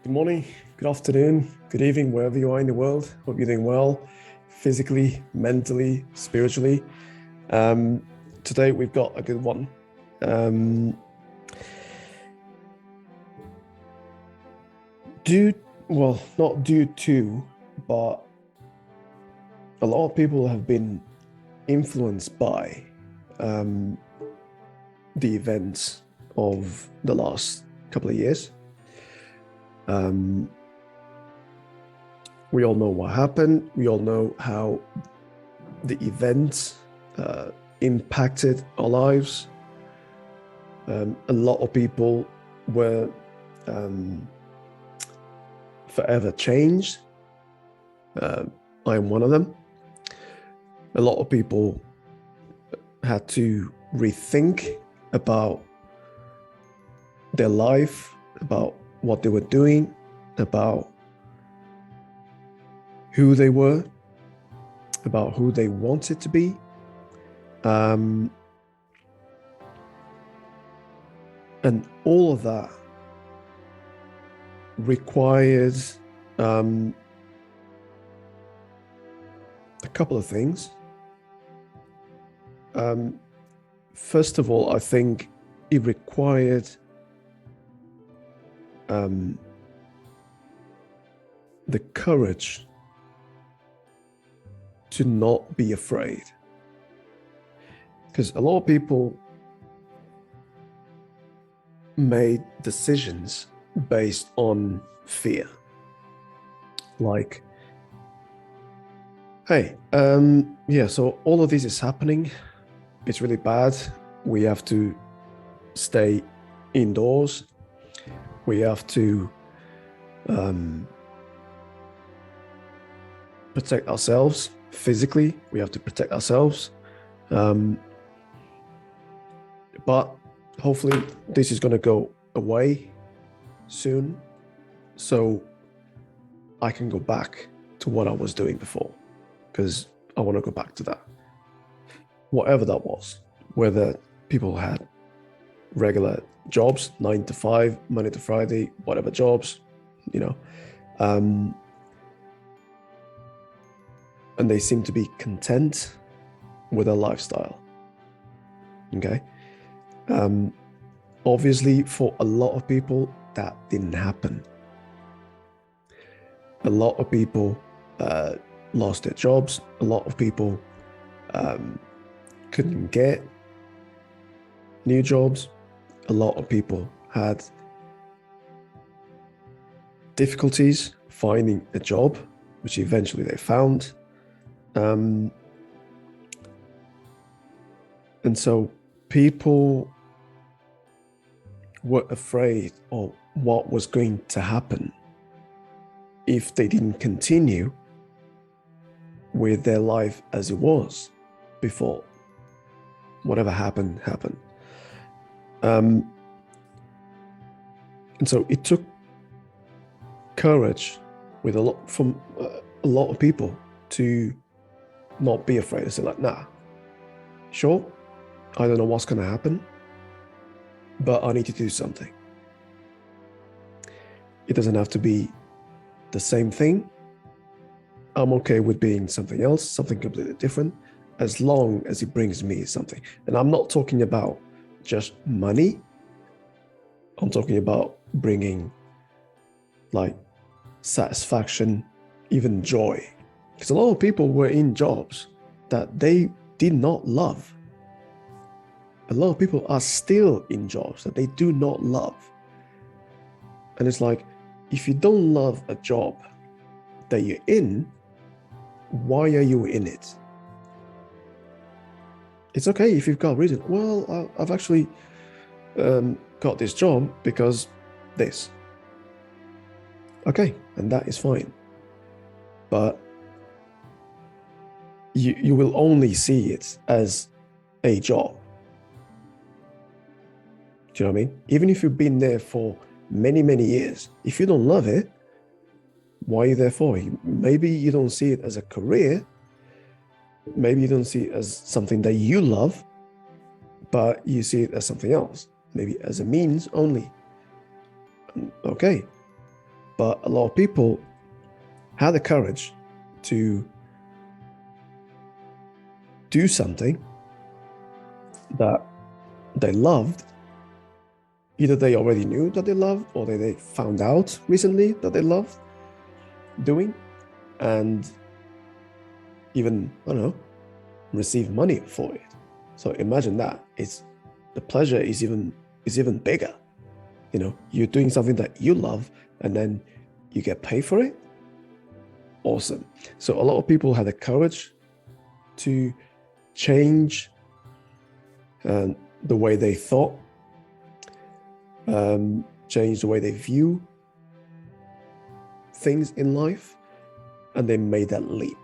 Good morning, good afternoon, good evening, wherever you are in the world. Hope you're doing well, physically, mentally, spiritually. Today we've got a good one. Not due to, but a lot of people have been influenced by the events of the last couple of years. We all know what happened. We all know how the events impacted our lives. A lot of people were forever changed. I am one of them. A lot of people had to rethink about their life, about what they were doing, about who they were, about who they wanted to be. And all of that requires a couple of things. First of all, I think it required the courage to not be afraid. Because a lot of people made decisions based on fear. Like, hey, so all of this is happening. It's really bad. We have to stay indoors. We have to protect ourselves physically. We have to protect ourselves. But hopefully this is going to go away soon, so I can go back to what I was doing before, because I want to go back to that. Whatever that was, whether people had regular jobs, 9 to 5, Monday to Friday, whatever jobs, and they seem to be content with their lifestyle. Okay. Obviously, for a lot of people, that didn't happen. A lot of people lost their jobs. A lot of people couldn't get new jobs. A lot of people had difficulties finding a job, which eventually they found. And so people were afraid of what was going to happen if they didn't continue with their life as it was before. Whatever happened. And so it took courage from a lot of people to not be afraid. To say like, nah, sure, I don't know what's going to happen, but I need to do something. It doesn't have to be the same thing. I'm okay with being something else, something completely different, as long as it brings me something. And I'm not talking about just money. I'm talking about bringing like satisfaction, even joy. Because a lot of people were in jobs that they did not love. A lot of people are still in jobs that they do not love. And it's like, if you don't love a job that you're in, why are you in it? It's okay if you've got a reason. Well, I've actually got this job because this. Okay, and that is fine. But you will only see it as a job. Do you know what I mean? Even if you've been there for many, many years, if you don't love it, why are you there for? Maybe you don't see it as a career. Maybe you don't see it as something that you love, but you see it as something else, maybe as a means only. Okay. But a lot of people had the courage to do something that they loved. Either they already knew that they loved, or they found out recently that they loved doing, and even, I don't know, receive money for it. So imagine that. The pleasure is even bigger. You're doing something that you love, and then you get paid for it. Awesome. So a lot of people had the courage to change the way they thought, change the way they view things in life, and they made that leap.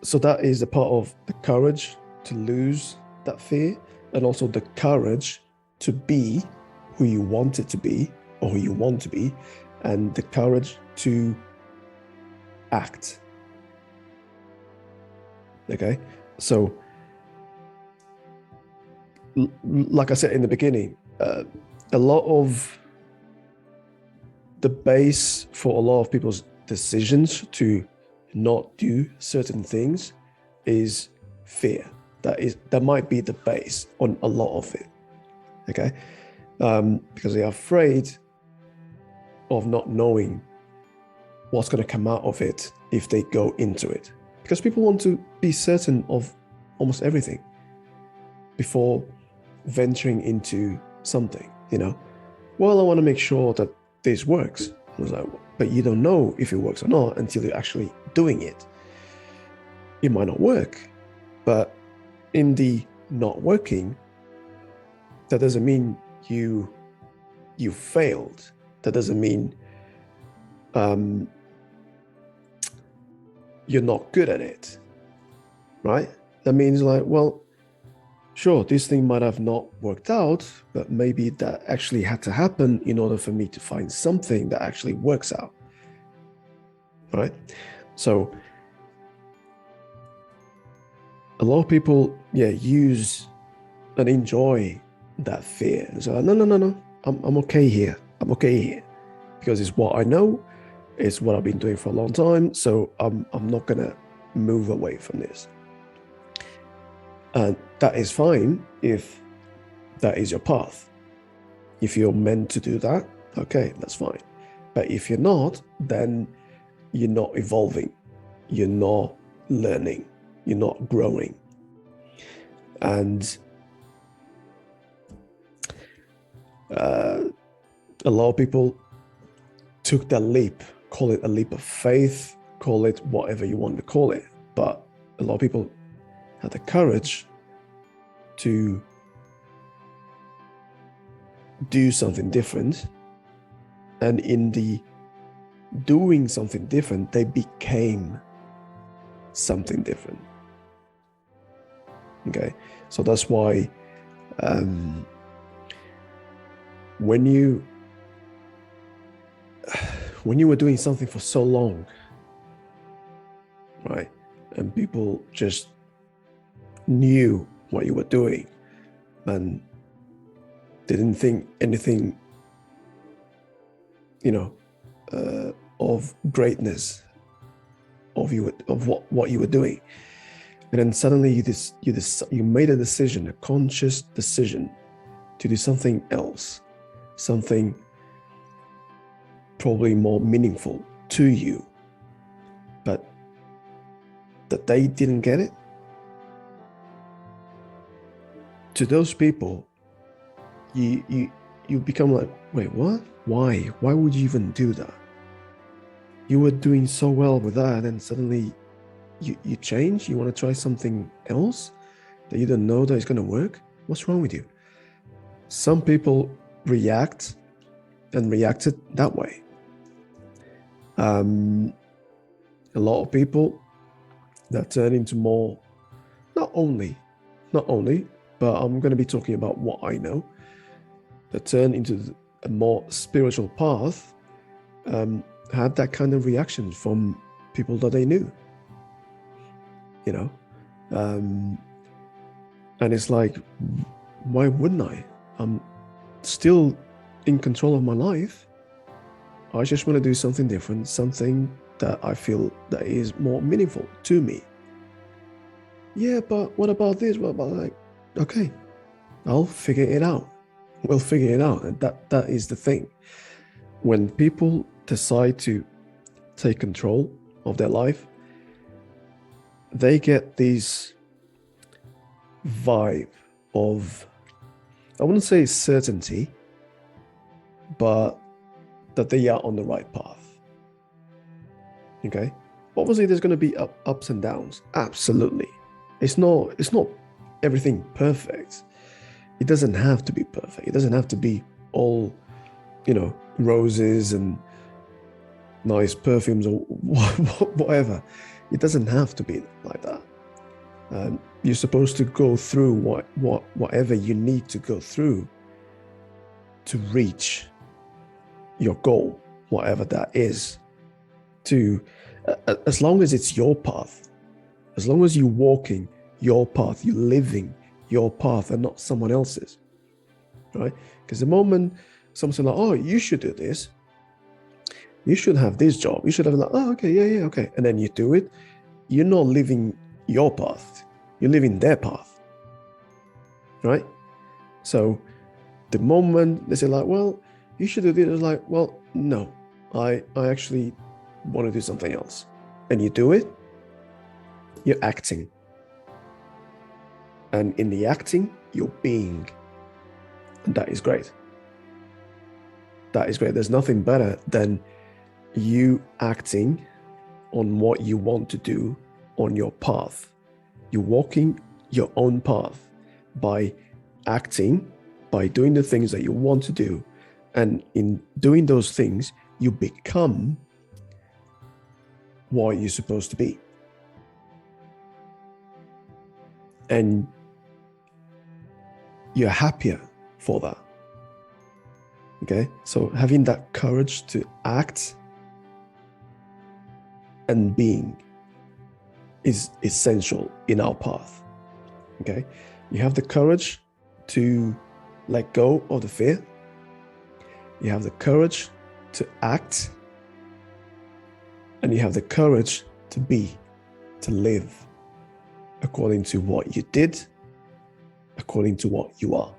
So that is a part of the courage to lose that fear, and also the courage to be who you want it to be, or who you want to be, and the courage to act. Okay, so like I said in the beginning, a lot of the base for a lot of people's decisions to not do certain things is fear. That might be the base on a lot of it. Okay, because they are afraid of not knowing what's going to come out of it if they go into it. Because people want to be certain of almost everything before venturing into something. Well, I want to make sure that this works. I was like, but you don't know if it works or not until you're actually doing it. It might not work, but in the not working, that doesn't mean you failed. That doesn't mean you're not good at it, right? That means like, well, sure, this thing might have not worked out, but maybe that actually had to happen in order for me to find something that actually works out, right? So a lot of people, use and enjoy that fear. So no, I'm okay here. I'm okay here because it's what I know. It's what I've been doing for a long time. So I'm not gonna move away from this. And that is fine if that is your path. If you're meant to do that, okay, that's fine. But if you're not, then you're not evolving. You're not learning. You're not growing. And a lot of people took that leap, call it a leap of faith, call it whatever you want to call it. But a lot of people had the courage to do something different. And in the doing something different, they became something different. Okay, so that's why when you were doing something for so long, right, and people just knew what you were doing and didn't think anything, of greatness of what you were doing, and then suddenly you made a decision, a conscious decision, to do something else, something probably more meaningful to you, but that they didn't get it. To those people, you become like, wait, what? Why would you even do that? You were doing so well with that, and suddenly you change. You want to try something else that you don't know that is going to work. What's wrong with you? Some people reacted that way. A lot of people that turn into more, not only, but I'm going to be talking about what I know, that turn into a more spiritual path, had that kind of reaction from people that they knew, and it's like, why wouldn't I? I'm still in control of my life. I just want to do something different, something that I feel that is more meaningful to me. Yeah, but what about this? What about like, okay, I'll figure it out. We'll figure it out. And that is the thing. When people decide to take control of their life, they get this vibe of, I wouldn't say certainty, but that they are on the right path. Okay? Obviously, there's going to be ups and downs. Absolutely. It's not everything perfect. It doesn't have to be perfect. It doesn't have to be all, roses and nice perfumes or whatever. It doesn't have to be like that. You're supposed to go through whatever you need to go through to reach your goal, whatever that is. As long as it's your path, as long as you're walking your path, you're living your path and not someone else's, right? Because the moment someone's like, oh, you should do this, you should have this job, you should have like, oh, okay, yeah, okay. And then you do it, you're not living your path, you're living their path, right? So the moment they say like, well, you should do this, it's like, well, no, I actually want to do something else. And you do it, you're acting. And in the acting, you're being. And that is great. That is great. There's nothing better than you acting on what you want to do on your path. You're walking your own path by acting, by doing the things that you want to do. And in doing those things, you become what you're supposed to be. And you're happier for that. Okay? So having that courage to act and being is essential in our path. Okay? You have the courage to let go of the fear. You have the courage to act. And you have the courage to be, to live according to what you did, according to what you are.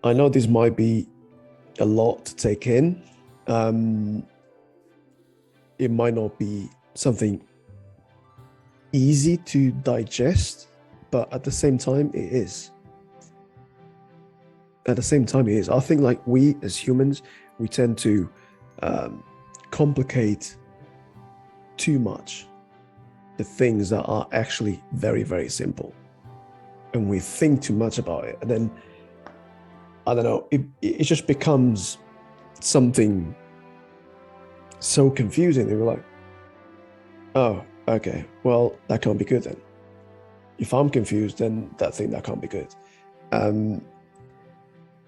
I know this might be a lot to take in. It might not be something easy to digest, but at the same time, it is. At the same time, it is. I think like we as humans, we tend to complicate too much the things that are actually very, very simple. And we think too much about it. And then, I don't know, it just becomes something so confusing. They were like, oh, okay, well, that can't be good then. If I'm confused, then that can't be good.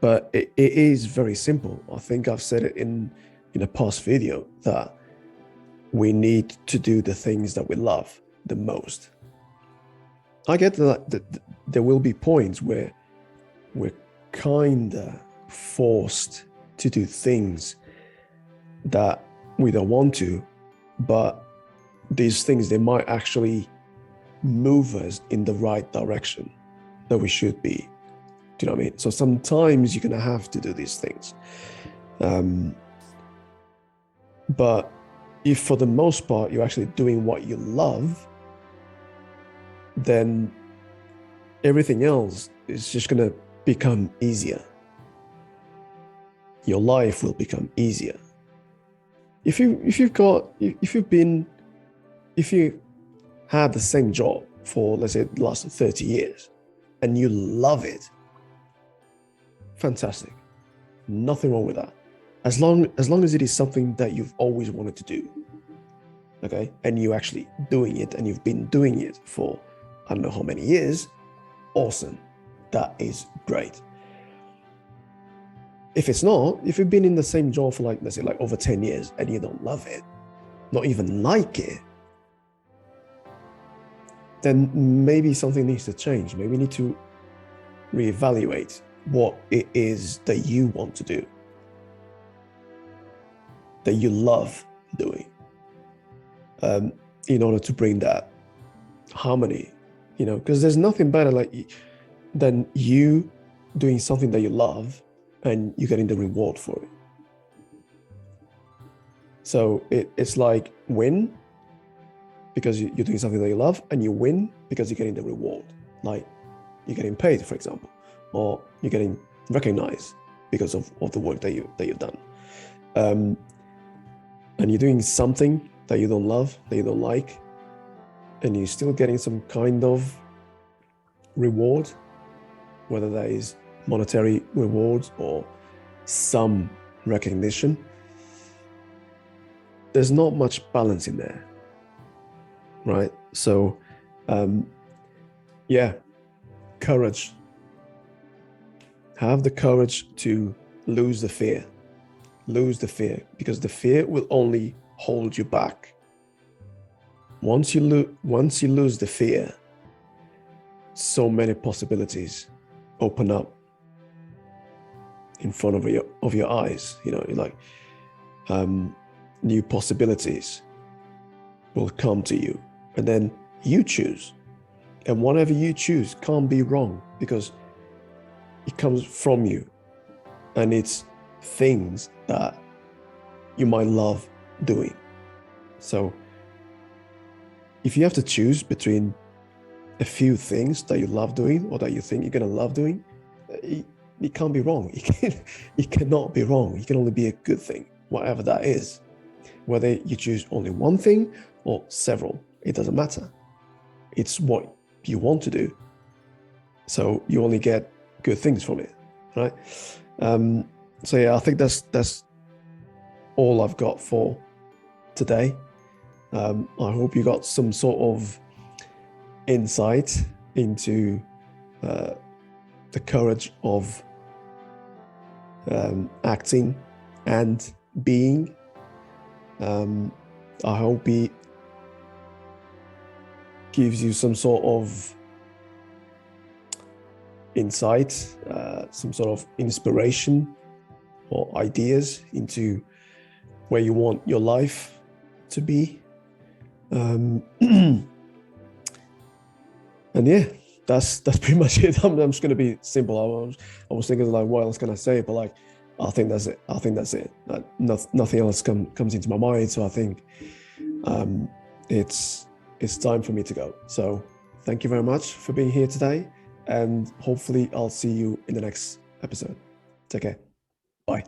But it is very simple. I think I've said it in a past video that we need to do the things that we love the most. I get that there will be points where we're kinda forced to do things that we don't want to, but these things, they might actually move us in the right direction that we should be. Do you know what I mean? So sometimes you're gonna have to do these things. But if for the most part you're actually doing what you love, then everything else is just gonna become easier. Your life will become easier. If you had the same job for, let's say, the last 30 years and you love it, fantastic. Nothing wrong with that. As long as it is something that you've always wanted to do, okay, and you're actually doing it and you've been doing it for I don't know how many years, awesome. That is great. If it's not, if you've been in the same job for like, let's say like over 10 years and you don't love it, not even like it, then maybe something needs to change. Maybe you need to reevaluate what it is that you want to do, that you love doing, in order to bring that harmony, because there's nothing better than you doing something that you love and you getting the reward for it. So it's like win because you're doing something that you love, and you win because you're getting the reward. Like you're getting paid, for example, or you're getting recognized because of the work that you've done. And you're doing something that you don't love, that you don't like, and you're still getting some kind of reward, whether that is monetary rewards or some recognition. There's not much balance in there, right? So, courage. Have the courage to lose the fear. Lose the fear, because the fear will only hold you back. Once you lose the fear, so many possibilities open up in front of your eyes. New possibilities will come to you, and then you choose. And whatever you choose can't be wrong, because it comes from you, and it's things that you might love doing. So if you have to choose between a few things that you love doing or that you think you're going to love doing, it can't be wrong. It cannot be wrong. It can only be a good thing, whatever that is. Whether you choose only one thing or several, it doesn't matter. It's what you want to do. So you only get good things from it, right? So yeah, I think that's all I've got for today. I hope you got some sort of insight into the courage of acting and being. I hope it gives you some sort of insight, some sort of inspiration or ideas into where you want your life to be. And yeah, that's pretty much it. I'm just going to be simple. I was thinking like, what else can I say? But I think that's it. Nothing else comes into my mind. So I think it's time for me to go. So thank you very much for being here today, and hopefully I'll see you in the next episode. Take care. Bye.